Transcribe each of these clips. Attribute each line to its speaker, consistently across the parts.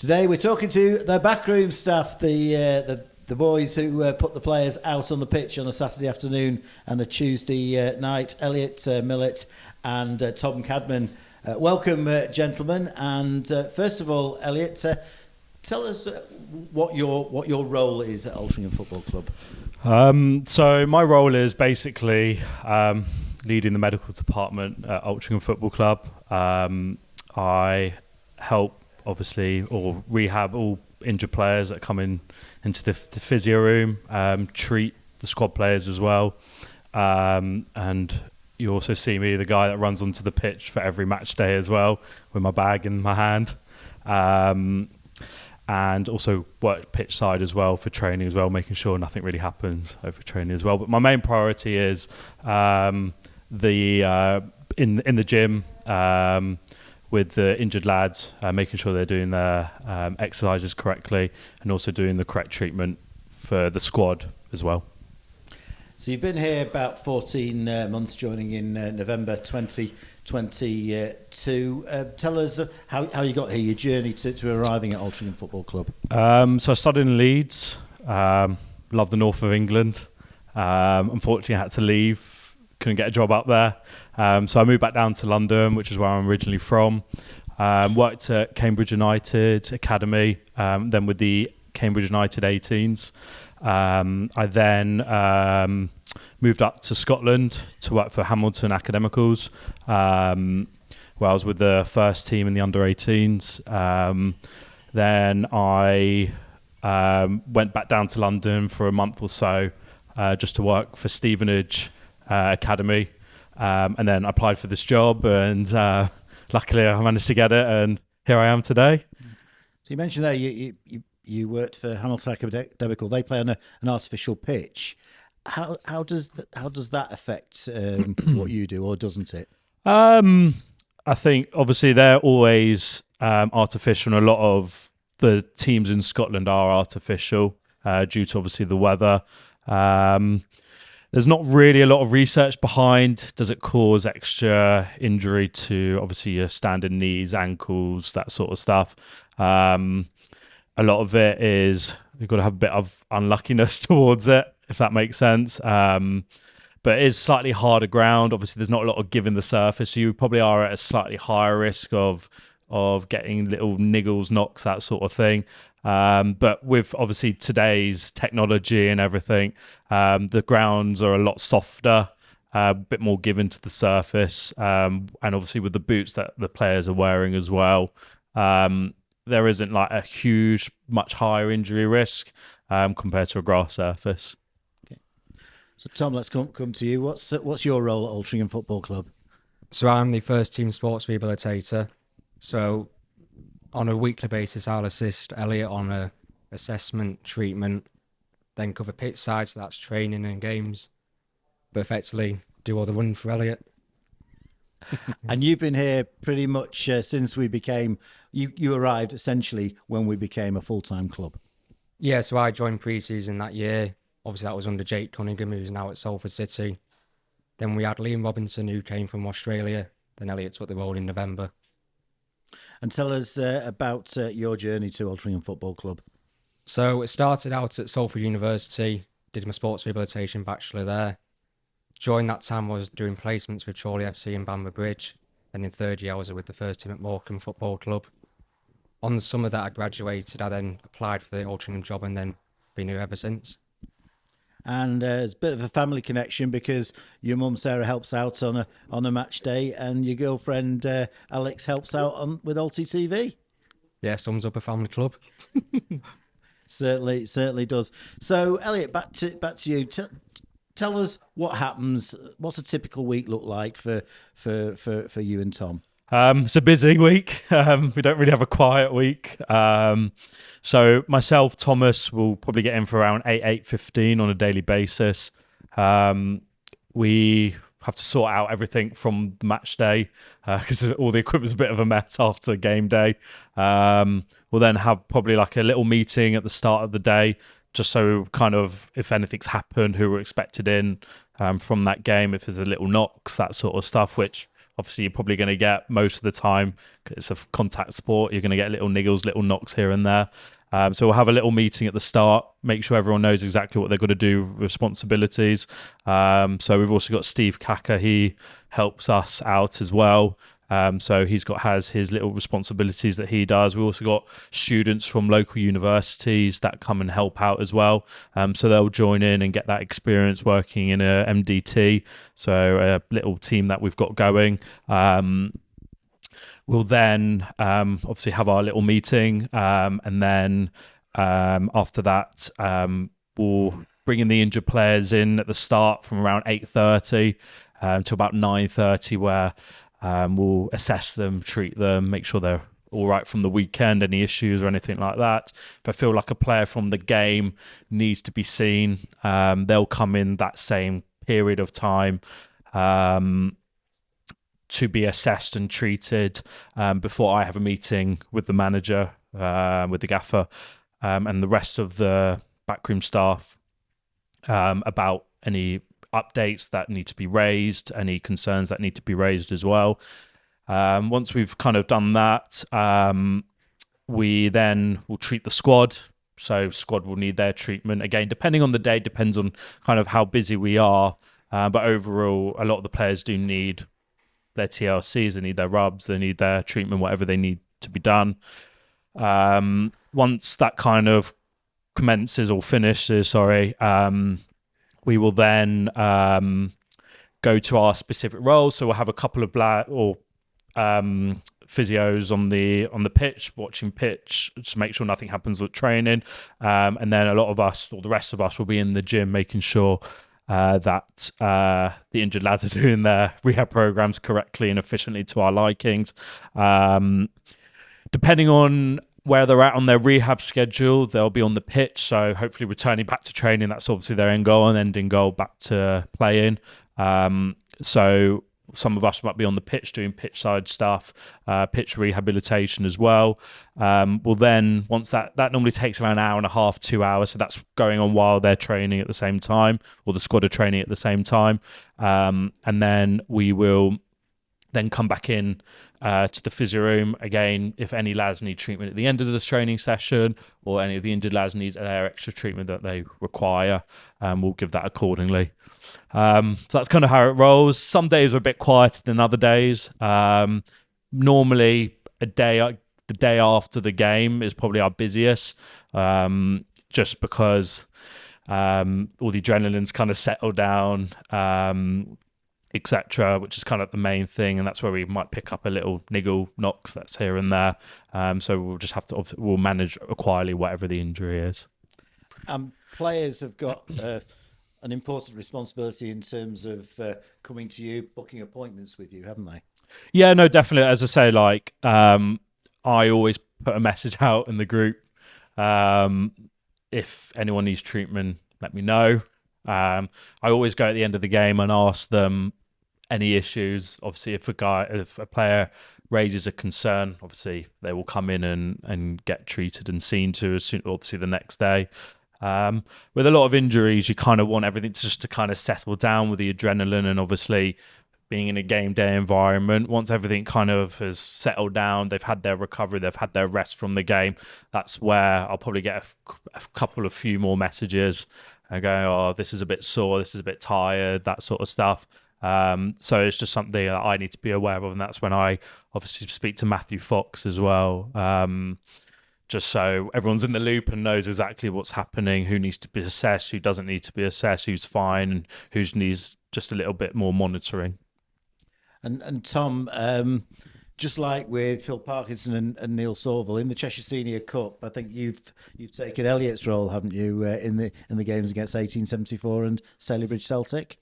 Speaker 1: Today we're talking to the Backroom staff, the boys who put the players out on the pitch on a Saturday afternoon and a Tuesday night. Elliot Millet and Tom Cadman. Welcome, gentlemen. And first of all, Elliot, tell us what your role is at Altrincham Football Club.
Speaker 2: So my role is basically leading the medical department at Altrincham Football Club. I help, obviously, or rehab all injured players that come into the physio room, treat the squad players as well. And you also see me, the guy that runs onto the pitch for every match day as well, with my bag in my hand. And also work pitch side as well for training as well, making sure nothing really happens over training as well. But my main priority is in the gym with the injured lads, making sure they're doing their exercises correctly and also doing the correct treatment for the squad as well.
Speaker 1: So you've been here about 14 months, joining in November 2022. Tell us how you got here, your journey to arriving at Altrincham Football Club.
Speaker 2: So I studied in Leeds, love the north of England. Unfortunately, I had to leave, couldn't get a job up there. So I moved back down to London, which is where I'm originally from. Worked at Cambridge United Academy, then with the Cambridge United 18s. I then moved up to Scotland to work for Hamilton Academicals, where I was with the first team in the under-18s. Then I went back down to London for a month or so just to work for Stevenage Academy, and then applied for this job, and luckily I managed to get it, and here I am today.
Speaker 1: So you mentioned there you worked for Hamilton Academical. They play on an artificial pitch. How does that affect what you do, or doesn't it?
Speaker 2: I think obviously they're always artificial, and a lot of the teams in Scotland are artificial due to obviously the weather. There's not really a lot of research behind, does it cause extra injury to obviously your standard knees, ankles, that sort of stuff. A lot of it is you've got to have a bit of unluckiness towards it, if that makes sense. But it is slightly harder ground. Obviously, there's not a lot of give in the surface, so you probably are at a slightly higher risk of getting little niggles, knocks, that sort of thing. But with obviously today's technology and everything, the grounds are a lot softer, a bit more given to the surface, and obviously with the boots that the players are wearing as well, there isn't like a huge, much higher injury risk compared to a grass surface.
Speaker 1: Okay. So Tom, let's come to you. What's your role at Altrincham Football Club?
Speaker 3: So I'm the first team sports rehabilitator. So on a weekly basis, I'll assist Elliot on a assessment, treatment, then cover pitch side, so that's training and games, but effectively do all the running for Elliot.
Speaker 1: And you've been here pretty much since we became, you arrived essentially when we became a full-time club.
Speaker 3: Yeah, so I joined pre-season that year. Obviously that was under Jake Cunningham, who's now at Salford City. Then we had Liam Robinson, who came from Australia. Then Elliot took the role in November.
Speaker 1: And tell us about your journey to Altrincham Football Club.
Speaker 3: So it started out at Salford University, did my sports rehabilitation bachelor there. During that time, I was doing placements with Chorley FC and Bamber Bridge. Then in third year, I was with the first team at Morecambe Football Club. On the summer that I graduated, I then applied for the Altrincham job and then been here ever since.
Speaker 1: And there's a bit of a family connection because your mum Sarah helps out on a match day, and your girlfriend Alex helps out with Alty TV.
Speaker 3: Yeah, sums up a family club.
Speaker 1: certainly does. So Elliot, back to you. Tell us what happens. What's a typical week look like for you and Tom?
Speaker 2: It's a busy week. We don't really have a quiet week. So myself, Thomas, will probably get in for around 8:15 on a daily basis. We have to sort out everything from the match day because all the equipment's a bit of a mess after game day. We'll then have probably like a little meeting at the start of the day, just so kind of if anything's happened, who we're expected in from that game, if there's a little knocks, that sort of stuff, which Obviously, you're probably going to get most of the time, 'cause it's a contact sport, you're going to get little niggles, little knocks here and there. So we'll have a little meeting at the start, make sure everyone knows exactly what they've got to do, responsibilities. So we've also got Steve Kacker, he helps us out as well. So has his little responsibilities that he does. We've also got students from local universities that come and help out as well. So they'll join in and get that experience working in a MDT. So a little team that we've got going. We'll then obviously have our little meeting, and then after that, we'll bring in the injured players in at the start from around 8:30 to about 9:30, where we'll assess them, treat them, make sure they're all right from the weekend, any issues or anything like that. If I feel like a player from the game needs to be seen, they'll come in that same period of time to be assessed and treated before I have a meeting with the manager, with the gaffer, and the rest of the backroom staff about any updates that need to be raised, any concerns that need to be raised as well. Once we've kind of done that, we then will treat the squad. So squad will need their treatment. Again, depending on the day, depends on kind of how busy we are. But overall, a lot of the players do need their TLCs, they need their rubs, they need their treatment, whatever they need to be done. Once that kind of commences or finishes, we will then go to our specific roles. So we'll have a couple of physios on the pitch, watching pitch to make sure nothing happens with training. And then a lot of us, or the rest of us, will be in the gym making sure that the injured lads are doing their rehab programs correctly and efficiently to our likings. Depending on where they're at on their rehab schedule, they'll be on the pitch. So hopefully returning back to training, that's obviously their end goal, and ending goal back to playing. So some of us might be on the pitch doing pitch side stuff, pitch rehabilitation as well. We'll then, once that normally takes around an hour and a half, 2 hours. So that's going on while they're training at the same time, or the squad are training at the same time. And then we will then come back in to the physio room. Again, if any lads need treatment at the end of this training session, or any of the injured lads need their extra treatment that they require, we'll give that accordingly. So that's kind of how it rolls. Some days are a bit quieter than other days. Normally, the day after the game is probably our busiest, just because all the adrenaline's kind of settled down, etc., which is kind of the main thing, and that's where we might pick up a little niggle knocks that's here and there. So we'll just have to we'll manage quietly whatever the injury is.
Speaker 1: Players have got an important responsibility in terms of coming to you, booking appointments with you, haven't they?
Speaker 2: Yeah, no, definitely. As I say, like I always put a message out in the group. If anyone needs treatment, let me know. I always go at the end of the game and ask them any issues. Obviously, if a player raises a concern, obviously they will come in and get treated and seen to as soon, obviously the next day. With a lot of injuries, you kind of want everything to kind of settle down with the adrenaline, and obviously being in a game day environment. Once everything kind of has settled down, they've had their recovery, they've had their rest from the game, that's where I'll probably get a few more messages and go, oh, this is a bit sore, this is a bit tired, that sort of stuff. So it's just something that I need to be aware of, and that's when I obviously speak to Matthew Fox as well, just so everyone's in the loop and knows exactly what's happening, who needs to be assessed, who doesn't need to be assessed, who's fine, and who needs just a little bit more monitoring.
Speaker 1: And Tom, just like with Phil Parkinson and Neil Sorville in the Cheshire Senior Cup, I think you've taken Elliot's role, haven't you, in the games against 1874 and Stalybridge Celtic?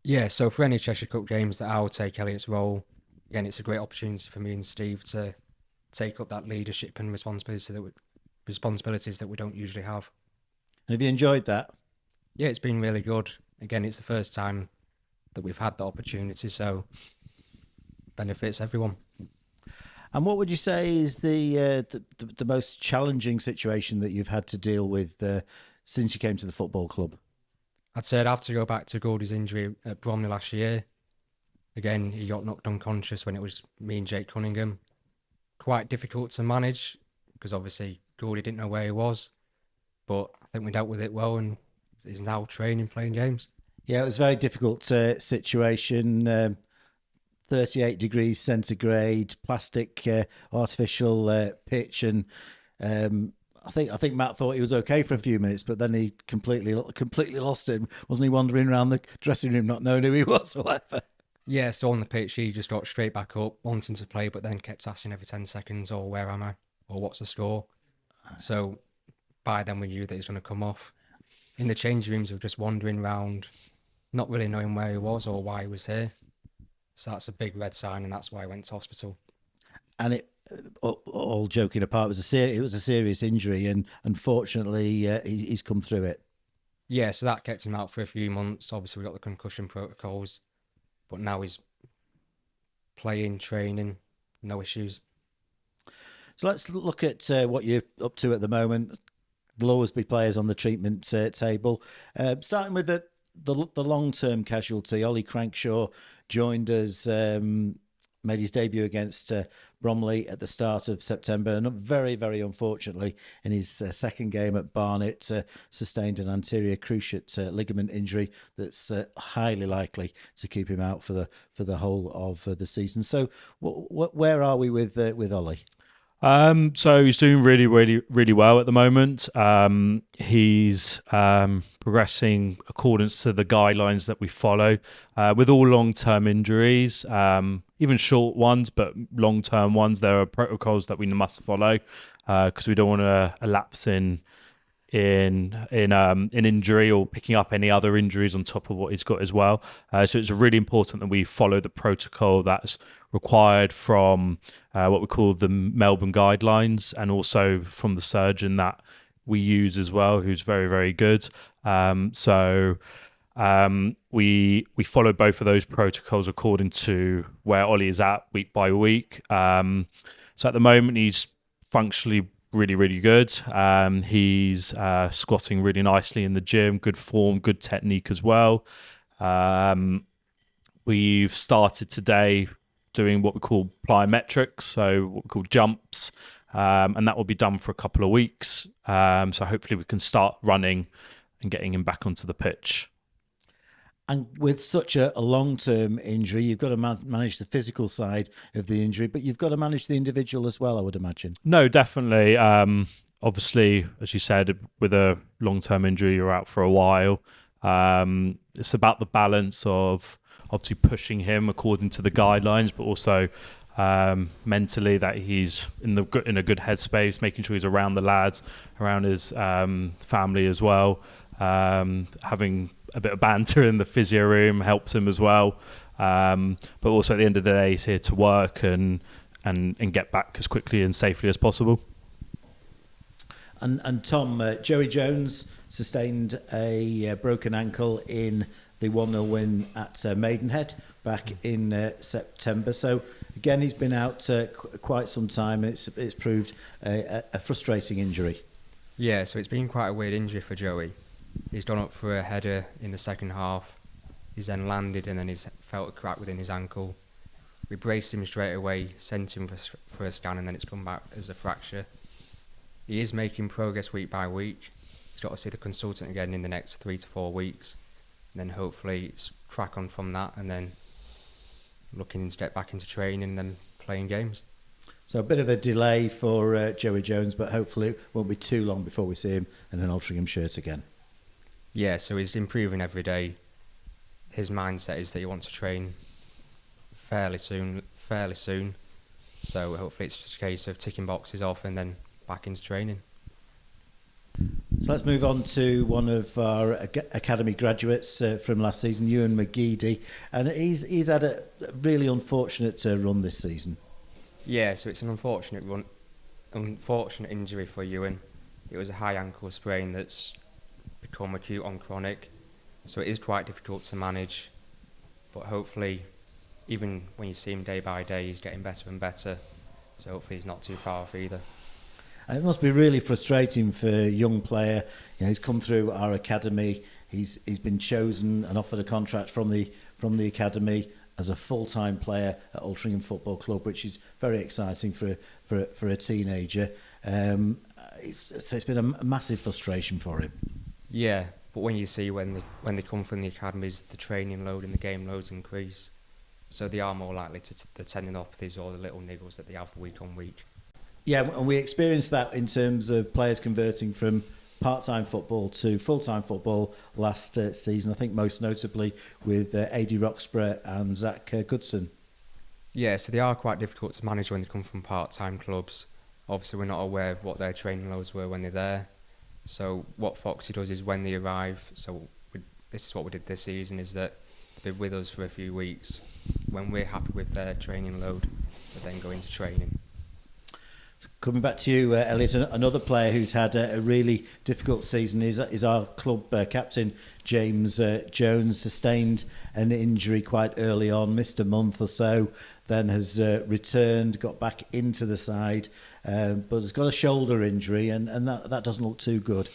Speaker 3: Yeah, so for any Cheshire Cup games that I'll take Elliot's role, again, it's a great opportunity for me and Steve to take up that leadership and responsibilities that we don't usually have.
Speaker 1: And have you enjoyed that?
Speaker 3: Yeah, it's been really good. Again, it's the first time that we've had the opportunity, so benefits everyone.
Speaker 1: And what would you say is the most challenging situation that you've had to deal with since you came to the football club?
Speaker 3: I'd say I'd have to go back to Goldie's injury at Bromley last year. Again, he got knocked unconscious when it was me and Jake Cunningham. Quite difficult to manage because obviously Goldie didn't know where he was, but I think we dealt with it well and he's now training, playing games.
Speaker 1: Yeah, it was a very difficult situation. 38 degrees centigrade, plastic, artificial pitch, and I think Matt thought he was okay for a few minutes, but then he completely lost him. Wasn't he wandering around the dressing room not knowing who he was or whatever?
Speaker 3: Yeah, so on the pitch, he just got straight back up, wanting to play, but then kept asking every 10 seconds, or where am I? Or what's the score? So by then we knew that he's going to come off. In the changing rooms, we were just wandering around, not really knowing where he was or why he was here. So that's a big red sign, and that's why I went to hospital.
Speaker 1: And it, all joking apart, it was a serious injury, and unfortunately he's come through it.
Speaker 3: Yeah, so that kept him out for a few months. Obviously, we got the concussion protocols, but now he's playing, training, no issues.
Speaker 1: So let's look at what you're up to at the moment. There'll always be players on the treatment table. Starting with the long-term casualty, Ollie Crankshaw joined us, made his debut against Bromley at the start of September, and very, very unfortunately, in his second game at Barnet, sustained an anterior cruciate ligament injury that's highly likely to keep him out for the whole of the season. So, where are we with Ollie?
Speaker 2: So he's doing really, really, really well at the moment. He's progressing accordance to the guidelines that we follow with all long-term injuries, even short ones, but long-term ones. There are protocols that we must follow because we don't want to lapse in injury or picking up any other injuries on top of what he's got as well. So it's really important that we follow the protocol that's required from what we call the Melbourne guidelines, and also from the surgeon that we use as well, who's very, very good. So we follow both of those protocols according to where Ollie is at week by week. So at the moment, he's functionally really, really good. He's squatting really nicely in the gym, good form, good technique as well. We've started today doing what we call plyometrics, so what we call jumps, and that will be done for a couple of weeks. So hopefully we can start running and getting him back onto the pitch.
Speaker 1: And with such a long-term injury, you've got to manage the physical side of the injury, but you've got to manage the individual as well, I would imagine.
Speaker 2: No, definitely. Obviously, as you said, with a long-term injury, you're out for a while. It's about the balance of obviously pushing him according to the guidelines, but also mentally that he's in a good headspace, making sure he's around the lads, around his family as well. Having a bit of banter in the physio room helps him as well. But also at the end of the day, he's here to work and get back as quickly and safely as possible.
Speaker 1: And Tom, Joey Jones sustained a broken ankle in the 1-0 win at Maidenhead back in September. So again, he's been out quite some time. It's proved a frustrating injury.
Speaker 3: Yeah, so it's been quite a weird injury for Joey. He's gone up for a header in the second half. He's then landed and then he's felt a crack within his ankle. We braced him straight away, sent him for a scan, and then it's come back as a fracture. He is making progress week by week. He's got to see the consultant again in the next 3 to 4 weeks. And then hopefully it's crack on from that, and then looking to get back into training and then playing games.
Speaker 1: So a bit of a delay for Joey Jones, but hopefully it won't be too long before we see him in an Altrincham shirt again.
Speaker 3: Yeah, so he's improving every day. His mindset is that he wants to train fairly soon. So hopefully it's just a case of ticking boxes off and then back into training.
Speaker 1: So let's move on to one of our academy graduates from last season, Ewan McGeady, and he's had a really unfortunate run this season.
Speaker 3: Yeah, so it's an unfortunate injury for Ewan. It was a high ankle sprain that's become acute on chronic, so it is quite difficult to manage, but hopefully even when you see him day by day he's getting better and better, so hopefully he's not too far off either.
Speaker 1: It must be really frustrating for a young player. You know, he's come through our academy, he's been chosen and offered a contract from the academy, as a full-time player at Altrincham Football Club, which is very exciting for a teenager. So it's been a massive frustration for him.
Speaker 3: Yeah, but when you see when they come from the academies, the training load and the game loads increase, so they are more likely to the tendinopathies or the little niggles that they have week on week.
Speaker 1: Yeah, and we experienced that in terms of players converting from part-time football to full-time football last season. I think most notably with Adi Roxburgh and Zach Goodson.
Speaker 3: Yeah, so they are quite difficult to manage when they come from part-time clubs. Obviously, we're not aware of what their training loads were when they're there. So what Foxy does is when they arrive, this is what we did this season, is that they'll be with us for a few weeks. When we're happy with their training load, they then go into training.
Speaker 1: Coming back to you, Elliot, another player who's had a really difficult season is our club captain, James Jones. Sustained an injury quite early on, missed a month or so, then has returned, got back into the side, but has got a shoulder injury, and that doesn't look too good.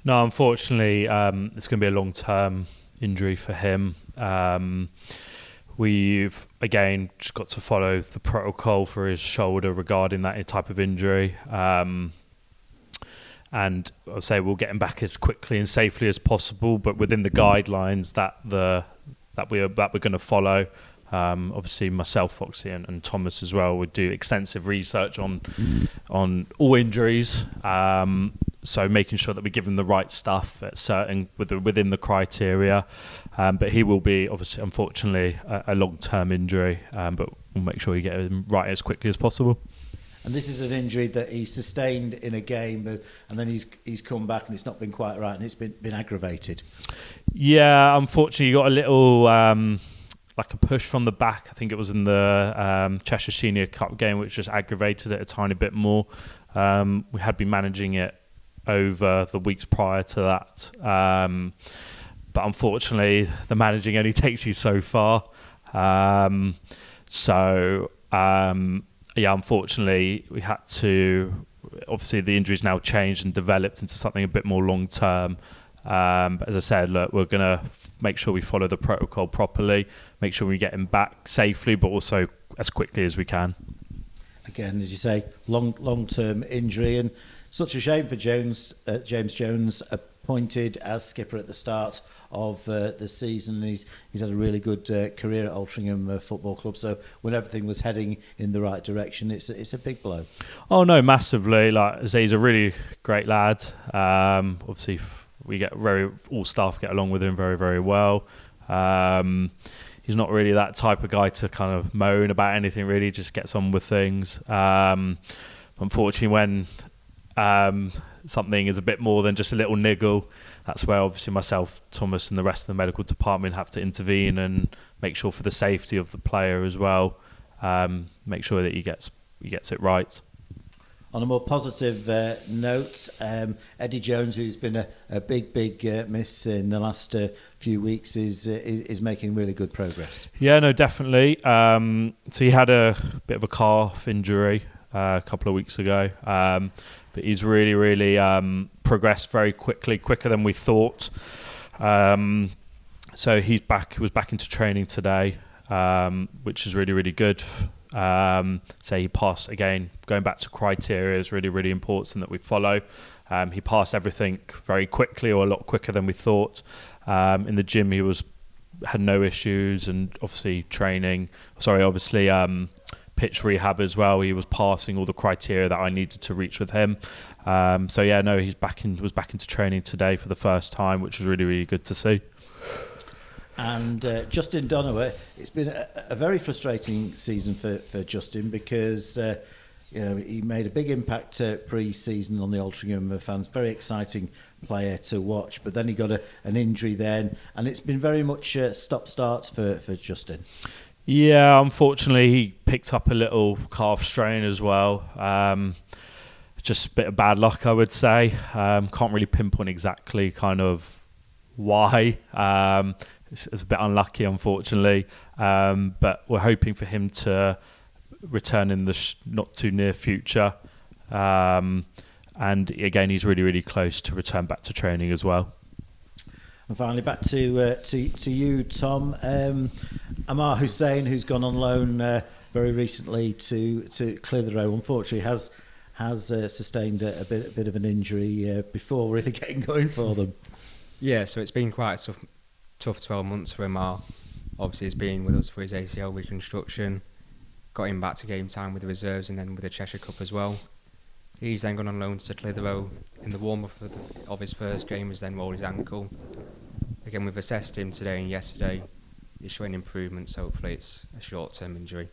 Speaker 2: No, unfortunately, it's going to be a long-term injury for him. We've, again, just got to follow the protocol for his shoulder regarding that type of injury. And I'll say we'll get him back as quickly and safely as possible, but within the guidelines that we're going to follow. Obviously, myself, Foxy, and Thomas as well would do extensive research on all injuries. So making sure that we give him the right stuff at within the criteria. But he will be, obviously, unfortunately, a long-term injury. But we'll make sure we get him right as quickly as possible.
Speaker 1: And this is an injury that he sustained in a game, and then he's come back and it's not been quite right, and it's been aggravated.
Speaker 2: Yeah, unfortunately, you got a little like a push from the back. I think it was in the Cheshire Senior Cup game, which just aggravated it a tiny bit more. We had been managing it over the weeks prior to that. But unfortunately, the managing only takes you so far. Unfortunately, we had to... Obviously, the injury's now changed and developed into something a bit more long-term. But as I said, look, we're going to make sure we follow the protocol properly, make sure we get him back safely, but also as quickly as we can. Again,
Speaker 1: as you say, long-term injury, and such a shame for James Jones, appointed as skipper at the start of the season. He's had a really good career at Altrincham Football Club. So when everything was heading in the right direction, it's a big blow.
Speaker 2: Oh no, massively. Like I say, he's a really great lad. Obviously, all staff get along with him very, very well. He's not really that type of guy to kind of moan about anything, really, just gets on with things. Unfortunately, when something is a bit more than just a little niggle, that's where obviously myself, Thomas, and the rest of the medical department have to intervene and make sure for the safety of the player as well, make sure that he gets it right.
Speaker 1: On a more positive note, Eddie Jones, who's been a big miss in the last few weeks, is making really good progress.
Speaker 2: Yeah, no, definitely. So he had a bit of a calf injury a couple of weeks ago, but he's really progressed very quickly, quicker than we thought. So he was back into training today, which is really good. So he passed, again, going back to criteria is really important that we follow. He passed everything very quickly, or a lot quicker than we thought. In the gym, he had no issues, and obviously pitch rehab as well. He was passing all the criteria that I needed to reach with him. He's was back into training today for the first time, which was really good to see.
Speaker 1: And Justin Donowa, it's been a very frustrating season for Justin, because he made a big impact pre-season on the Altrincham fans. Very exciting player to watch, but then he got an injury then, and it's been very much stop-start for Justin.
Speaker 2: Yeah, unfortunately, he picked up a little calf strain as well. Just a bit of bad luck, I would say. Can't really pinpoint exactly kind of why. It's a bit unlucky, unfortunately. But we're hoping for him to return in the not too near future. And again, he's really close to return back to training as well.
Speaker 1: And finally, back to you, Tom. Amar Hussain, who's gone on loan very recently to Clitheroe, unfortunately has sustained a bit of an injury before really getting going for them.
Speaker 3: Yeah, so it's been quite a tough 12 months for Amar. Obviously, he's been with us for his ACL reconstruction, got him back to game time with the reserves and then with the Cheshire Cup as well. He's then gone on loan to Clitheroe. In the warm-up of his first game, has then rolled his ankle. Again, we've assessed him today and yesterday. He's showing improvements. Hopefully it's a short-term injury.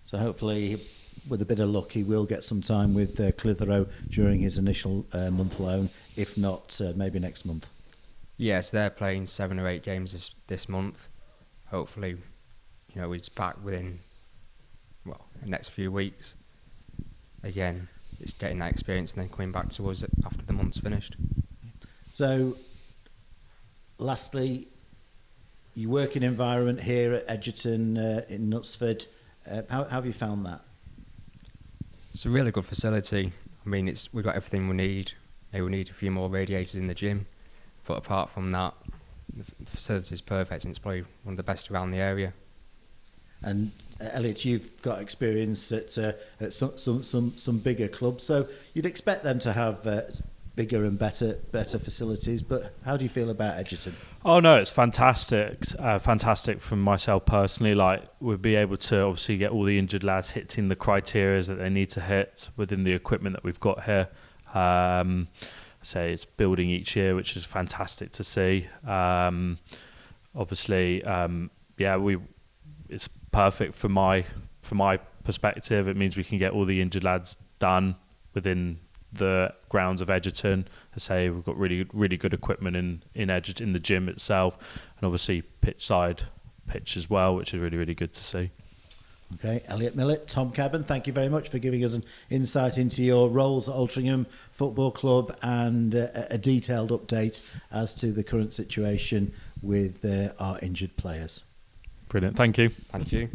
Speaker 1: So hopefully, with a bit of luck, he will get some time with Clitheroe during his initial month loan, if not maybe next month.
Speaker 3: Yes, they're playing 7 or 8 games this month. Hopefully, he's back within the next few weeks. Again, it's getting that experience and then coming back to us after the month's finished.
Speaker 1: So, lastly, your working environment here at Egerton in Knutsford, how have you found that?
Speaker 3: It's a really good facility. I mean, we've got everything we need. Maybe we need a few more radiators in the gym, but apart from that, the facility is perfect and it's probably one of the best around the area. And
Speaker 1: Elliot, you've got experience at some bigger clubs, so you'd expect them to have bigger and better facilities. But how do you feel about Egerton?
Speaker 2: Oh no, it's fantastic. Fantastic from myself personally. Like, we'll be able to obviously get all the injured lads hitting the criteria that they need to hit within the equipment that we've got here. Say it's building each year, which is fantastic to see. Obviously, it's perfect from my perspective. It means we can get all the injured lads done within the grounds of Egerton. I say we've got really good equipment in Egerton, in the gym itself, and obviously pitch as well, which is really good to see.
Speaker 1: Okay, Elliot Millet, Tom Cadman, thank you very much for giving us an insight into your roles at Altrincham Football Club and a detailed update as to the current situation with our injured players.
Speaker 2: Brilliant, thank you.
Speaker 3: Thank you.